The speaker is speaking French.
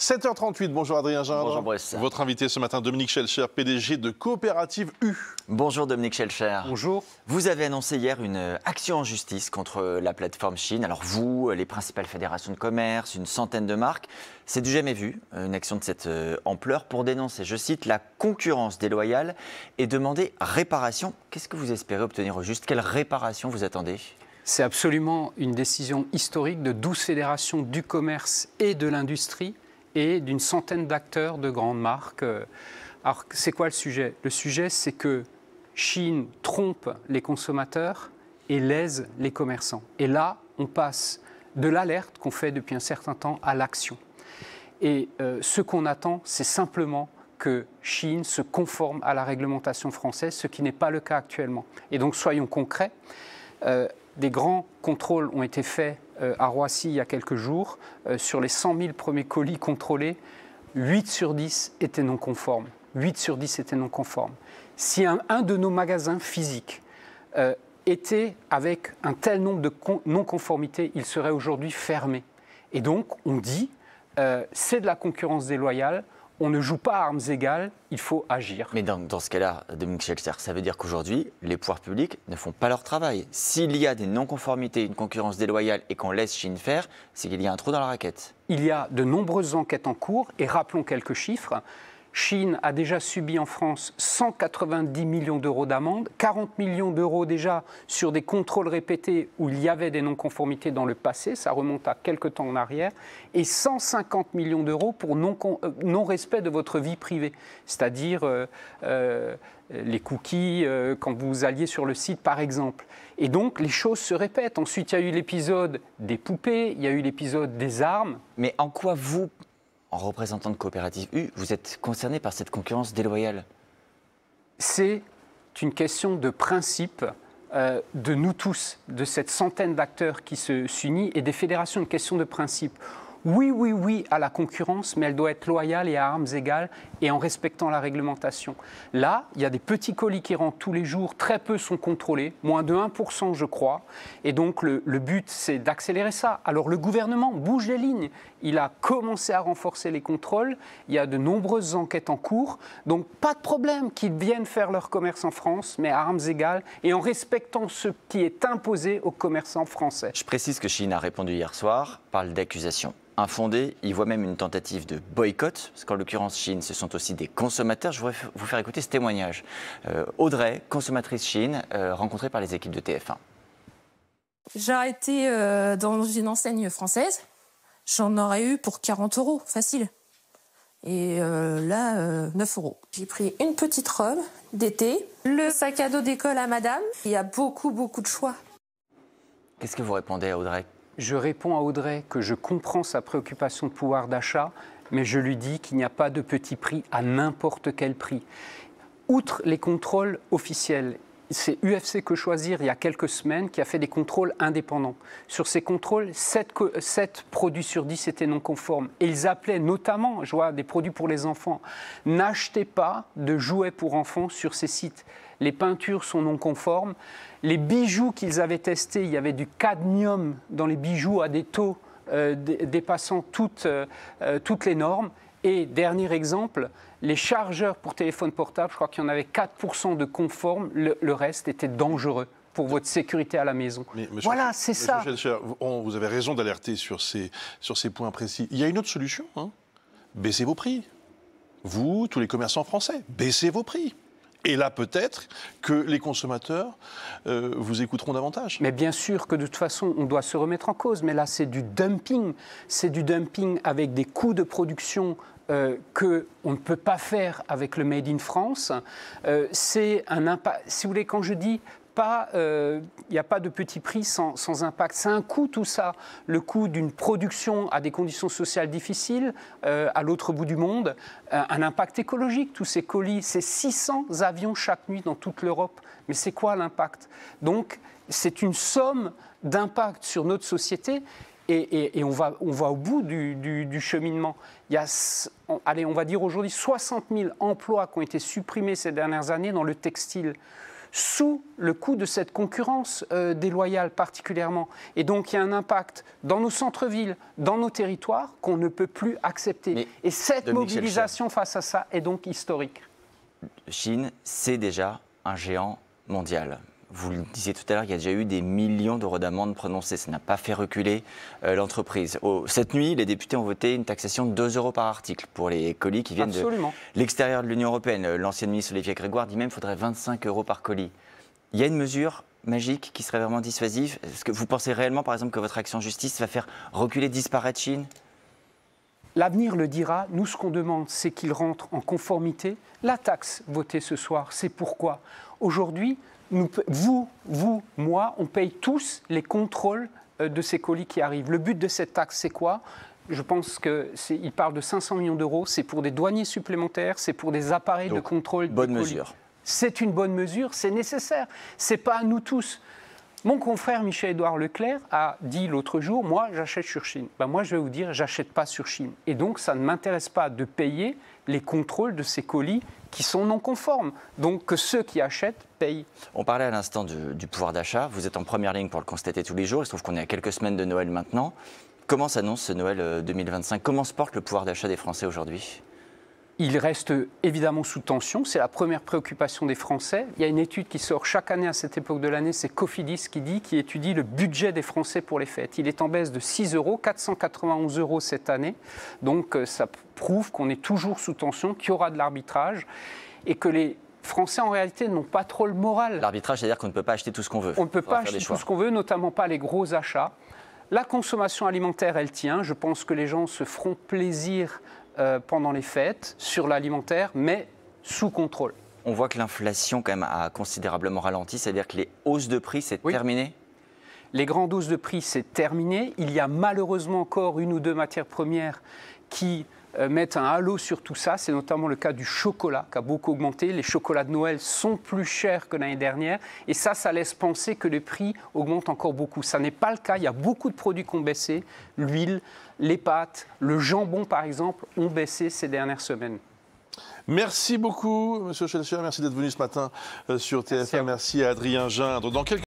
7h38, bonjour Adrien Gindre. Bonjour Brice. Votre invité ce matin, Dominique Schelcher, PDG de Coopérative U. Bonjour Dominique Schelcher. Bonjour. Vous avez annoncé hier une action en justice contre la plateforme Shein. Alors vous, les principales fédérations de commerce, une centaine de marques, c'est du jamais vu, une action de cette ampleur pour dénoncer, je cite, la concurrence déloyale et demander réparation. Qu'est-ce que vous espérez obtenir au juste? Quelle réparation vous attendez? C'est absolument une décision historique de 12 fédérations du commerce et de l'industrie et d'une centaine d'acteurs de grandes marques. Alors, c'est quoi le sujet? Le sujet, c'est que Shein trompe les consommateurs et lèse les commerçants. Et là, on passe de l'alerte qu'on fait depuis un certain temps à l'action. Et ce qu'on attend, c'est simplement que Shein se conforme à la réglementation française, ce qui n'est pas le cas actuellement. Et donc, soyons concrets. Des grands contrôles ont été faits à Roissy il y a quelques jours. Sur les 100 000 premiers colis contrôlés, 8 sur 10 étaient non conformes. 8 sur 10 étaient non conformes. Si un de nos magasins physiques était avec un tel nombre de non-conformités, il serait aujourd'hui fermé. Et donc, on dit, c'est de la concurrence déloyale. On ne joue pas à armes égales, il faut agir. Mais dans ce cas-là, Dominique Schelcher, ça veut dire qu'aujourd'hui, les pouvoirs publics ne font pas leur travail. S'il y a des non-conformités, une concurrence déloyale et qu'on laisse Shein faire, c'est qu'il y a un trou dans la raquette. Il y a de nombreuses enquêtes en cours et rappelons quelques chiffres. Shein a déjà subi en France 190 millions d'euros d'amende, 40 millions d'euros déjà sur des contrôles répétés où il y avait des non-conformités dans le passé, ça remonte à quelques temps en arrière, et 150 millions d'euros pour non-respect de votre vie privée, c'est-à-dire les cookies quand vous alliez sur le site par exemple. Et donc les choses se répètent. Ensuite il y a eu l'épisode des poupées, il y a eu l'épisode des armes. Mais en quoi vous, en représentant de Coopérative U, vous êtes concerné par cette concurrence déloyale? C'est une question de principe de nous tous, de cette centaine d'acteurs qui s'unissent et des fédérations, une question de principe. Oui à la concurrence, mais elle doit être loyale et à armes égales et en respectant la réglementation. Là, il y a des petits colis qui rentrent tous les jours, très peu sont contrôlés, moins de 1% je crois, et donc le but c'est d'accélérer ça. Alors le gouvernement bouge les lignes, il a commencé à renforcer les contrôles, il y a de nombreuses enquêtes en cours, donc pas de problème qu'ils viennent faire leur commerce en France, mais à armes égales et en respectant ce qui est imposé aux commerçants français. Je précise que Shein a répondu hier soir, parle d'accusations infondées, il voit même une tentative de boycott, parce qu'en l'occurrence Shein, ce sont aussi des consommateurs. Je voudrais vous faire écouter ce témoignage. Audrey, consommatrice Shein, rencontrée par les équipes de TF1. J'ai été dans une enseigne française, j'en aurais eu pour 40 €, facile. Et là, 9 €. J'ai pris une petite robe d'été, le sac à dos d'école à madame. Il y a beaucoup de choix. Qu'est-ce que vous répondez à Audrey? Je réponds à Audrey que je comprends sa préoccupation de pouvoir d'achat, mais je lui dis qu'il n'y a pas de petit prix à n'importe quel prix. Outre les contrôles officiels, c'est UFC Que Choisir, il y a quelques semaines, qui a fait des contrôles indépendants. Sur ces contrôles, 7 produits sur 10 étaient non conformes. Et ils appelaient notamment, je vois des produits pour les enfants, n'achetez pas de jouets pour enfants sur ces sites. Les peintures sont non conformes. Les bijoux qu'ils avaient testés, il y avait du cadmium dans les bijoux à des taux dépassant toutes les normes. Et dernier exemple, les chargeurs pour téléphone portable, je crois qu'il y en avait 4% de conformes, le reste était dangereux pour votre sécurité à la maison. Voilà, c'est ça. Schelcher, vous avez raison d'alerter sur ces points précis. Il y a une autre solution, hein. Baissez vos prix. Vous, tous les commerçants français, baissez vos prix. Et là, peut-être que les consommateurs vous écouteront davantage. Mais bien sûr que de toute façon, on doit se remettre en cause. Mais là, c'est du dumping. C'est du dumping avec des coûts de production qu'on ne peut pas faire avec le Made in France. C'est un impact. Si vous voulez, quand je dis il n'y a pas de petit prix sans impact. C'est un coût tout ça, le coût d'une production à des conditions sociales difficiles, à l'autre bout du monde, un impact écologique, tous ces colis, c'est 600 avions chaque nuit dans toute l'Europe. Mais c'est quoi l'impact? Donc c'est une somme d'impact sur notre société et on va au bout du cheminement. Il y a, on va dire aujourd'hui 60 000 emplois qui ont été supprimés ces dernières années dans le textile. sous le coup de cette concurrence déloyale particulièrement. Et donc il y a un impact dans nos centres-villes, dans nos territoires qu'on ne peut plus accepter. Et cette mobilisation face à ça est donc historique. Chine, c'est déjà un géant mondial. Vous le disiez tout à l'heure, il y a déjà eu des millions d'euros d'amende prononcées. Ça n'a pas fait reculer l'entreprise. Cette nuit, les députés ont voté une taxation de 2 euros par article pour les colis qui viennent de l'extérieur de l'Union européenne. L'ancienne ministre Olivier Grégoire dit même qu'il faudrait 25 euros par colis. Il y a une mesure magique qui serait vraiment dissuasive. Est-ce que vous pensez réellement, par exemple, que votre action en justice va faire reculer, disparaître Chine ? L'avenir le dira. Nous, ce qu'on demande, c'est qu'il rentre en conformité. La taxe votée ce soir, c'est pourquoi aujourd'hui, vous, moi, on paye tous les contrôles de ces colis qui arrivent. Le but de cette taxe, c'est quoi ? Je pense qu'il parle de 500 millions d'euros. C'est pour des douaniers supplémentaires, c'est pour des appareils de contrôle. Bonne mesure. C'est une bonne mesure, c'est nécessaire. C'est pas à nous tous. Mon confrère Michel-Édouard Leclerc a dit l'autre jour, moi j'achète sur Chine. Moi je vais vous dire, j'achète pas sur Chine. Et donc ça ne m'intéresse pas de payer les contrôles de ces colis qui sont non conformes. Donc que ceux qui achètent payent. On parlait à l'instant du pouvoir d'achat. Vous êtes en première ligne pour le constater tous les jours. Il se trouve qu'on est à quelques semaines de Noël maintenant. Comment s'annonce ce Noël 2025 ? Comment se porte le pouvoir d'achat des Français aujourd'hui ? Il reste évidemment sous tension, c'est la première préoccupation des Français. Il y a une étude qui sort chaque année à cette époque de l'année, c'est Cofidis qui étudie le budget des Français pour les fêtes. Il est en baisse de 6 euros, 491 euros cette année. Donc ça prouve qu'on est toujours sous tension, qu'il y aura de l'arbitrage et que les Français en réalité n'ont pas trop le moral. L'arbitrage, c'est-à-dire qu'on ne peut pas acheter tout ce qu'on veut. On ne peut pas acheter tout ce qu'on veut, notamment pas les gros achats. La consommation alimentaire, elle tient. Je pense que les gens se feront plaisir pendant les fêtes sur l'alimentaire, mais sous contrôle. On voit que l'inflation quand même a considérablement ralenti, c'est-à-dire que les hausses de prix, c'est terminé ? Les grandes hausses de prix, c'est terminé. Il y a malheureusement encore une ou deux matières premières qui mettent un halo sur tout ça. C'est notamment le cas du chocolat qui a beaucoup augmenté. Les chocolats de Noël sont plus chers que l'année dernière. Et ça laisse penser que les prix augmentent encore beaucoup. Ça n'est pas le cas. Il y a beaucoup de produits qui ont baissé. L'huile, les pâtes, le jambon par exemple ont baissé ces dernières semaines. Merci beaucoup, Monsieur Schellcher. Merci d'être venu ce matin sur TF1. Merci à Adrien Gindre. Dans quelques